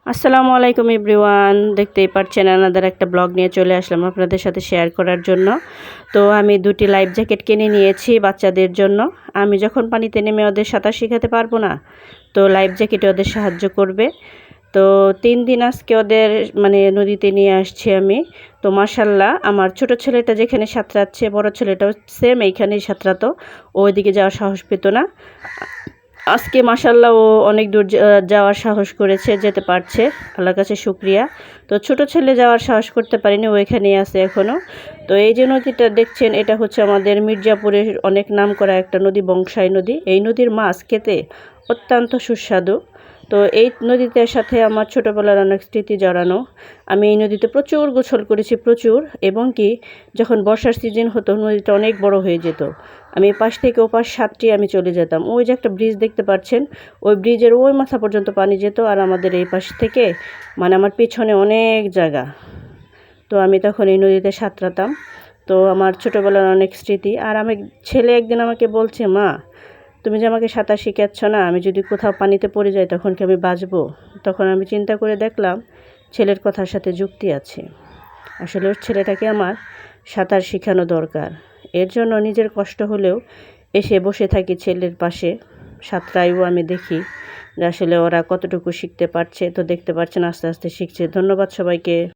আসসালামু আলাইকুম এভরিওয়ান, দেখতেই পাচ্ছেন আনাদার একটা ব্লগ নিয়ে চলে আসলাম আপনাদের সাথে শেয়ার করার জন্য। তো আমি দুটি লাইফ জ্যাকেট কিনে নিয়েছি বাচ্চাদের জন্য। আমি যখন পানিতে নেমে ওদের সাঁতার শেখাতে পারবো না, তো লাইফ জ্যাকেটে ওদের সাহায্য করবে। তো 3 দিন আজকে ওদের নদীতে নিয়ে আসছি আমি। তো মাশাল্লাহ আমার ছোট ছেলেটা যেখানে সাঁতরাচ্ছে, বড় ছেলেটাও সেম এইখানেই সাঁতরাতো, ওইদিকে যাওয়ার সাহস পেত না। আজকে মাশাল্লাহ ও অনেক দূর যাওয়ার সাহস করেছে, যেতে পারছে, আল্লাহর কাছে শুকরিয়া। তো ছোট ছেলে যাওয়ার সাহস করতে পারেনি, ও এখানেই আছে এখনও। তো এই যে নদীটা দেখছেন, এটা হচ্ছে আমাদের মির্জাপুরের অনেক নাম করা একটা নদী, বংশাই নদী। এই নদীর মাছ খেতে অত্যন্ত সুস্বাদু। তো এই নদীটার সাথে আমার ছোটোবেলার অনেক স্মৃতি জড়ানো। আমি এই নদীতে প্রচুর গোসল করেছি, প্রচুর। এবং কি যখন বর্ষার সিজন হতো, নদীটা অনেক বড় হয়ে যেত। আমি পাশ থেকে ওপাশ সাতটি আমি চলে যেতাম। ওই যে একটা ব্রিজ দেখতে পাচ্ছেন, ওই ব্রিজের ওই মাথা পর্যন্ত পানি যেত, আর আমাদের এই পাশ থেকে আমার পেছনে অনেক জায়গা। তো আমি তখন এই নদীতে সাঁতরাতাম। তো আমার ছোটোবেলার অনেক স্মৃতি। আর আমি ছেলে একদিন আমাকে বলছে, মা তুমি যে আমাকে সাঁতার শিখাচ্ছ না, আমি যদি কোথাও পানিতে পড়ে যাই তখন কি আমি বাঁচবো? তখন আমি চিন্তা করে দেখলাম ছেলের কথার সাথে যুক্তি আছে। আসলে ওর ছেলেটাকে আমার সাঁতার শেখানো দরকার। এর জন্য নিজের কষ্ট হলেও এসে বসে থাকি ছেলের পাশে, সাঁতরাইও আমি দেখি যে আসলে ওরা কতটুকু শিখতে পারছে। তো দেখতে পাচ্ছেন আস্তে আস্তে শিখছে। ধন্যবাদ সবাইকে।